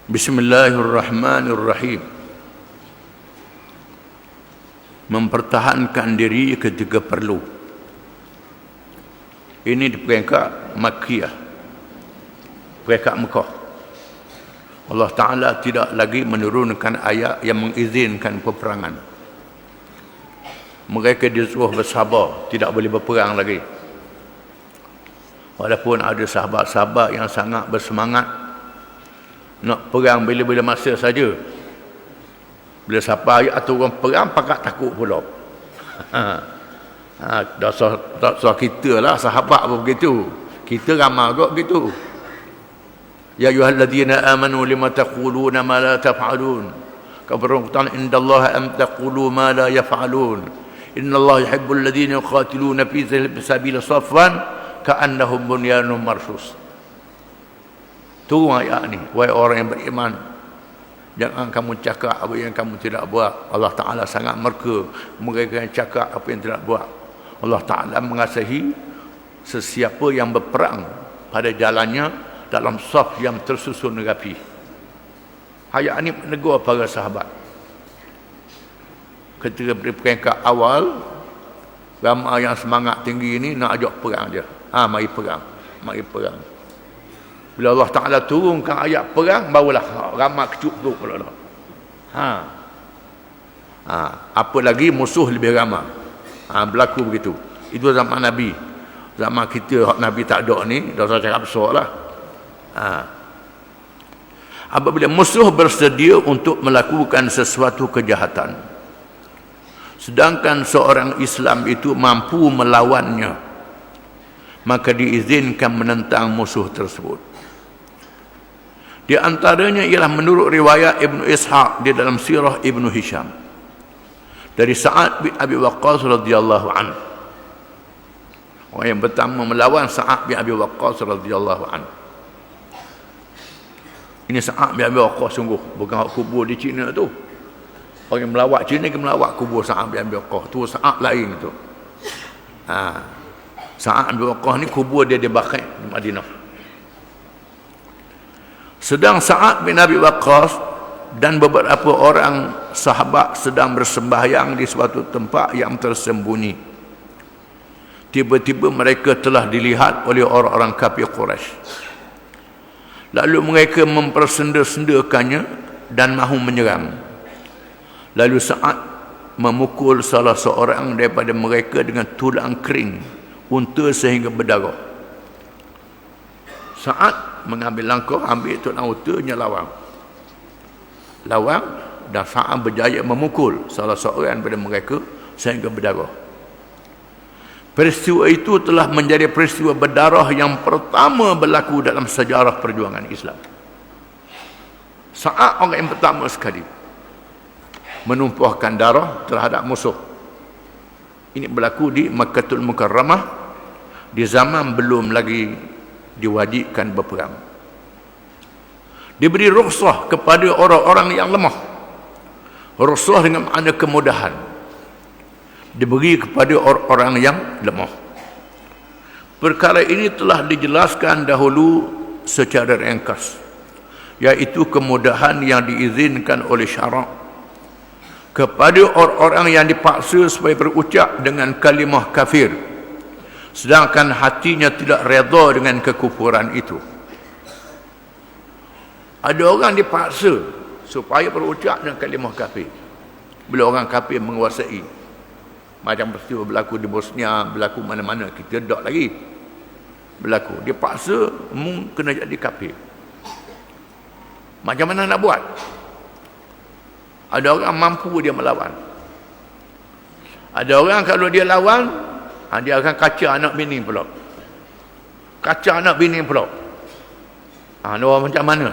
Bismillahirrahmanirrahim. Mempertahankan diri ketika perlu. Ini di peringkat Makkiyah, peringkat Mekah. Allah Ta'ala tidak lagi menurunkan ayat yang mengizinkan peperangan. Mereka disuruh bersabar, tidak boleh berperang lagi. Walaupun ada sahabat-sahabat yang sangat bersemangat nak perang bila-bila masa saja. Bila sampai ayat tu orang perang, pakat takut pula. Dasar kita lah, sahabat pun begitu. Kita ramai juga begitu. Ya ayyuhalladzina amanu lima taquluna ma la taf'alun. Kabarun indallahi am taqulu ma la yaf'alun. Innallaha yuhibbul ladzina yuqatiluna fi sabilihi saffan ka'annahum bunyanun marsus. Tu ayat ni, wahai orang yang beriman, jangan kamu cakap apa yang kamu tidak buat. Allah Ta'ala sangat murka mereka yang cakap apa yang tidak buat. Allah Ta'ala mengasihi sesiapa yang berperang pada jalannya dalam saf yang tersusun rapi. Ayat ini menegur para sahabat. Ketika beri peringkat awal, ramai yang semangat tinggi ini nak ajak perang je. Mari perang, mari perang. Bila Allah Ta'ala turunkan ayat perang, barulah ramai kecut tu pula dah. Apa lagi musuh lebih ramai. Berlaku begitu. Itu zaman Nabi. Zaman kita Nabi tak ada ni, dah saya cakap besar lah. Apabila musuh bersedia untuk melakukan sesuatu kejahatan, sedangkan seorang Islam itu mampu melawannya, maka diizinkan menentang musuh tersebut. Di antaranya ialah menurut riwayat Ibnu Ishaq di dalam sirah Ibnu Hisham dari Sa'ad bin Abi Waqqas radhiyallahu anhu. Orang yang pertama melawan Sa'ad bin Abi Waqqas radhiyallahu anhu. Ini Sa'ad bin Abi Waqqas sungguh, bukan kubur di China tu. Orang yang melawat China ke melawat kubur Sa'ad bin Abi Waqqas tu, Sa'ad lain tu. Sa'ad bin Waqqas ni kubur dia di Baqi' di Madinah. Sedang Sa'ad bin Abi Waqqas dan beberapa orang sahabat sedang bersembahyang di suatu tempat yang tersembunyi. Tiba-tiba mereka telah dilihat oleh orang-orang kafir Quraisy. Lalu mereka mempersenda-sendakannya dan mahu menyerang. Lalu Sa'ad memukul salah seorang daripada mereka dengan tulang kering unta sehingga berdarah. Sa'ad mengambil langkah, ambil tulang untanya, lawan dan Sa'ad berjaya memukul salah seorang daripada mereka sehingga berdarah. Peristiwa itu telah menjadi peristiwa berdarah yang pertama berlaku dalam sejarah perjuangan Islam. Sa'ad orang yang pertama sekali menumpahkan darah terhadap musuh. Ini berlaku di Makkatul Mukarramah di zaman belum lagi diwajibkan berperang. Diberi rukhsah kepada orang-orang yang lemah. Rukhsah dengan makna kemudahan diberi kepada orang-orang yang lemah. Perkara ini telah dijelaskan dahulu secara ringkas, iaitu kemudahan yang diizinkan oleh syarak kepada orang-orang yang dipaksa supaya berucap dengan kalimah kafir, sedangkan hatinya tidak redha dengan kekufuran itu. Ada orang dipaksa supaya berucap dengan kalimah kafir. Bila orang kafir menguasai, macam peristiwa berlaku di Bosnia, berlaku mana-mana, kita tak lagi berlaku. Dia paksa kena jadi kafir. Macam mana nak buat? Ada orang mampu dia melawan. Ada orang kalau dia lawan, dia akan kacau anak bini pula. Kacau anak bini pula. Orang macam mana?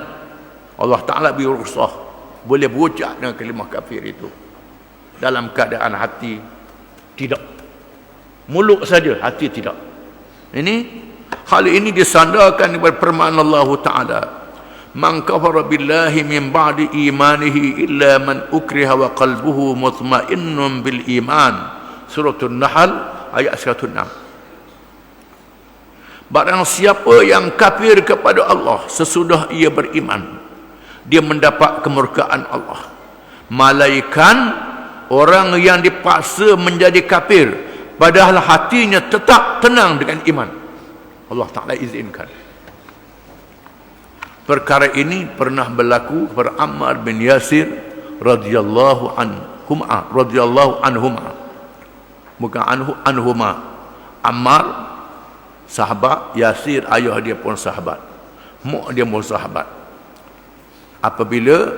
Allah Ta'ala beri rukhsah boleh berucap dengan kalimah kafir itu dalam keadaan hati tidak. Mulut saja, hati tidak. Hal ini disandarkan kepada firman Allah Ta'ala, man kafara billahi min ba'di imanihi illa man ukriha wa qalbuhu mutmainnun bil iman. Suratul Nahl ayat 106. Barang siapa yang kafir kepada Allah sesudah ia beriman, dia mendapat kemurkaan Allah. Malaikan orang yang dipaksa menjadi kafir padahal hatinya tetap tenang dengan iman. Allah Ta'ala izinkan. Perkara ini pernah berlaku kepada Ammar bin Yasir radhiyallahu anhuma. Bukan anhuma. Ammar sahabat, Yasir ayah dia pun sahabat. Mak dia pun sahabat. Apabila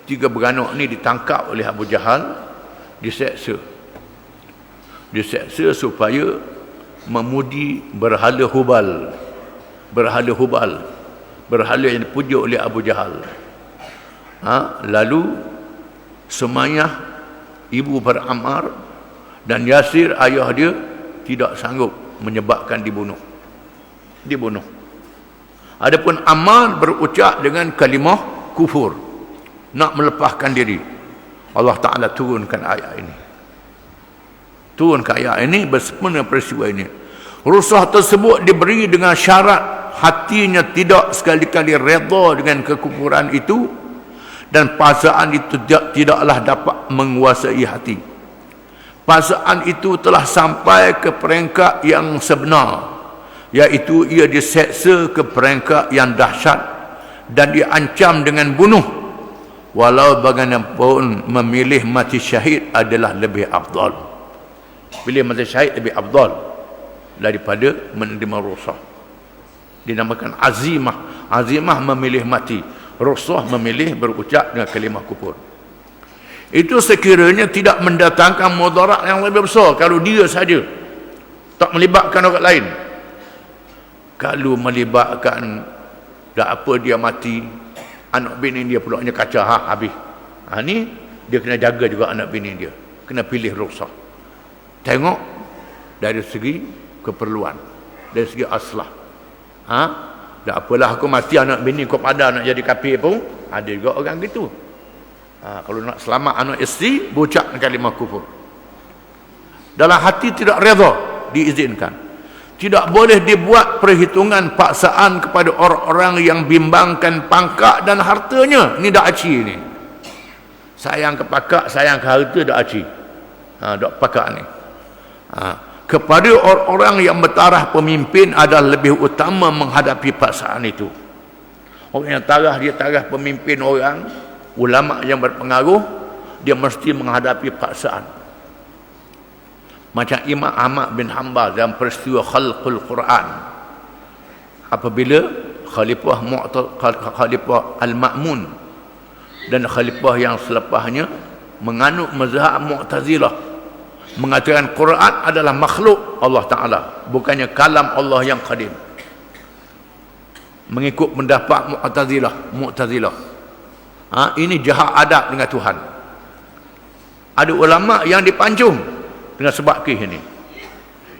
tiga beranak ni ditangkap oleh Abu Jahal, diseksa supaya memudi berhala Hubal, berhala yang dipuja oleh Abu Jahal. Lalu Sumayyah ibu pada Ammar dan Yasir ayah dia tidak sanggup, menyebabkan dibunuh. Adapun Ammar berucap dengan kalimah kufur, nak melepaskan diri. Allah Ta'ala turunkan ayat ini bersempena peristiwa ini. Rusuh tersebut diberi dengan syarat hatinya tidak sekali-kali redha dengan kekufuran itu, dan perasaan itu tidaklah dapat menguasai hati. Perasaan itu telah sampai ke peringkat yang sebenar, iaitu ia diseksa ke peringkat yang dahsyat dan diancam dengan bunuh. Walau bagaimanapun memilih mati syahid adalah lebih afdal. Pilih mati syahid lebih afdal daripada menerima rusuh. Dinamakan azimah. Azimah memilih mati, rusuh memilih berucap dengan kalimah kufur. Itu sekiranya tidak mendatangkan mudarat yang lebih besar kalau dia saja, tak melibatkan orang lain. Kalau melibatkan, tak apa dia mati, anak bini dia pulaknya kacau, habis. Ni dia kena jaga juga anak bini dia, kena pilih rukhsah. Tengok dari segi keperluan, dari segi aslah. Tak apalah aku mati, anak bini kau pada nak jadi kafir pun ada juga orang gitu. Kalau nak selamat anak isteri, berucap kalimah kufur. Dalam hati tidak redha, diizinkan. Tidak boleh dibuat perhitungan paksaan kepada orang-orang yang bimbangkan pangkat dan hartanya. Ini dak aci ni. Sayang ke pangkat, sayang ke harta, dak aci. Dak pakak ni. Kepada orang-orang yang bertaraf pemimpin adalah lebih utama menghadapi paksaan itu. Orang yang taraf, dia taraf pemimpin orang, ulama yang berpengaruh, dia mesti menghadapi paksaan. Macam Imam Ahmad bin Hanbal dalam peristiwa khalqul Quran, apabila Khalifah Al-Ma'mun dan Khalifah yang selepasnya menganut mazhab Mu'tazilah, mengatakan Quran adalah makhluk Allah Ta'ala, bukannya kalam Allah yang qadim. Mengikut pendapat Mu'tazilah. Ini jahat adab dengan Tuhan. Ada ulama yang dipancung dengan sebab kes ini.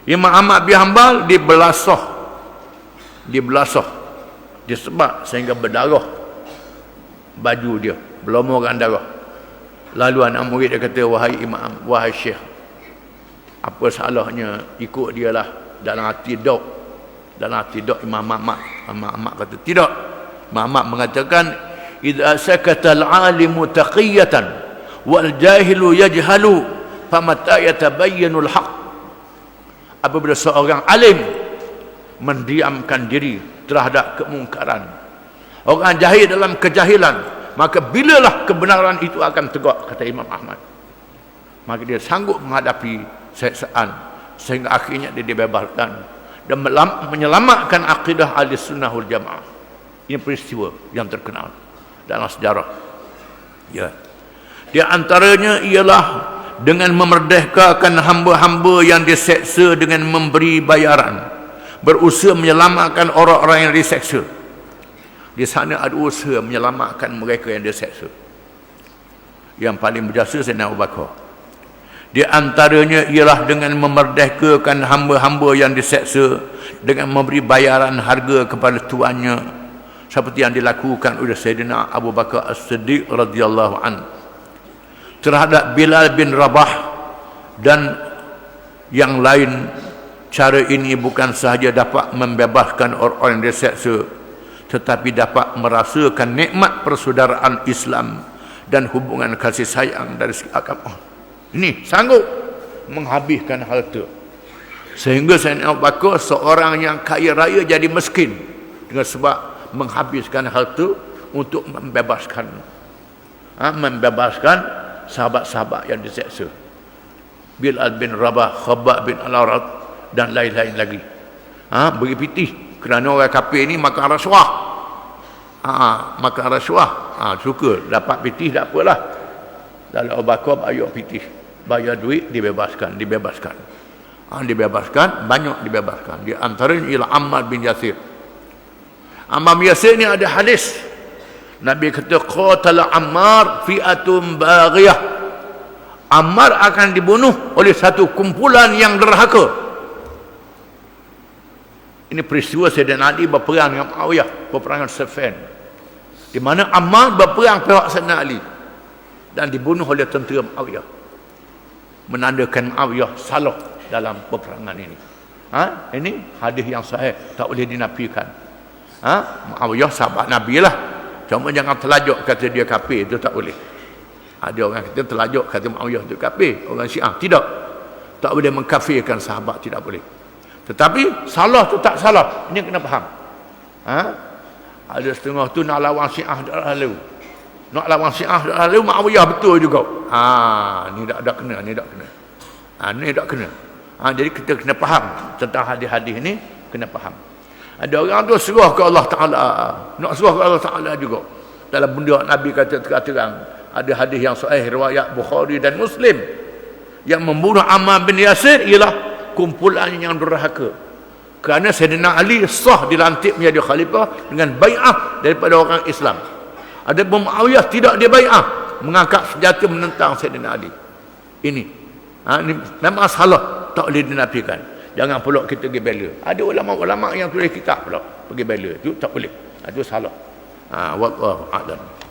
Imam Ahmad bin Hanbal dibelasah, disebab sehingga berdarah baju dia, berlumuran darah. Lalu anak murid dia kata, wahai imam, wahai syekh, apa salahnya ikut dia lah. Dalam hati dok Imam Ahmad kata tidak. Imam Ahmad mengatakan, idza sakata al-alimu taqiyatan wal jahilu yajhalu famata yatabayyanu al-haq. Apabila seorang alim mendiamkan diri terhadap kemungkaran, orang jahil dalam kejahilan, maka bilalah kebenaran itu akan tegak, kata Imam Ahmad. Maka dia sanggup menghadapi seksaan sehingga akhirnya dia dibebaskan dan menyelamatkan akidah ahli sunnah wal jamaah. Ini peristiwa yang terkenal dalam sejarah. Di antaranya ialah dengan memerdekakan hamba-hamba yang diseksa dengan memberi bayaran, berusaha menyelamatkan orang-orang yang diseksa. Di sana ada usaha menyelamatkan mereka yang diseksa. Yang paling berjasa Sayyidina Abu Bakar. Di antaranya ialah dengan memerdekakan hamba-hamba yang diseksa dengan memberi bayaran harga kepada tuannya, seperti yang dilakukan oleh Sayyidina Abu Bakar As-Siddiq radhiyallahu anhu terhadap Bilal bin Rabah dan yang lain. Cara ini bukan sahaja dapat membebaskan orang-orang yang diseksa, tetapi dapat merasakan nikmat persaudaraan Islam dan hubungan kasih sayang dari segi agama. Ini sanggup menghabiskan harta. Sehingga Sayyidina Abu Bakar seorang yang kaya raya jadi miskin dengan sebab menghabiskan harta untuk membebaskan sahabat-sahabat yang diseksa. Bilal bin Rabah, Khabbab bin Al-Arad dan lain-lain lagi. Beri pitih kerana orang kafir ni makan rasuah. Makan rasuah. Suka dapat pitih tak apalah. Lalu Abu Bakar bayar pitih, bayar duit, dibebaskan. Dibebaskan, banyak dibebaskan. Di antaranya ialah Ammar bin Yasir. Ammar bin Yasir ni ada hadis. Nabi kata qatala Ammar fi'atun baghiyah. Ammar akan dibunuh oleh satu kumpulan yang derhaka. Ini peristiwa Sayyidina Ali berperang dengan Muawiyah, peperangan Siffin, di mana Ammar berperang pihak Sayyidina Ali dan dibunuh oleh tentera Muawiyah, menandakan Muawiyah salah dalam peperangan ini. Ini hadis yang sahih, tak boleh dinafikan. Muawiyah sahabat Nabi lah, cuma jangan terlajuk kata dia kafir, itu tak boleh. Ada orang kata terlajuk kata Muawiyah itu kafir, orang Syiah tidak boleh mengkafirkan sahabat, tidak boleh. Tetapi salah tu tak salah, ini kena faham. Ada setengah tu nak lawan Syiah dah lalu, Muawiyah betul juga. Ni tak kena, ni tak kena. Jadi kita kena faham tentang hadis-hadis ni, kena faham. Ada orang tu serah ke Allah Ta'ala, nak serah ke Allah Ta'ala juga. Dalam benda Nabi kata terang, ada hadis yang sahih riwayat Bukhari dan Muslim, yang membunuh Ammar bin Yasir ialah kumpulan yang durhaka. Kerana Sayyidina Ali sah dilantik menjadi khalifah dengan bai'ah daripada orang Islam. Ada Muawiyah tidak dia bai'ah, mengangkat senjata menentang Sayyidina Ali. Ini memang salah, tak boleh dinafikan. Jangan pula kita pergi bela. Ada ulama-ulama yang tulis kitab pula pergi bela, itu tak boleh. Itu salah. Wallahu a'lam.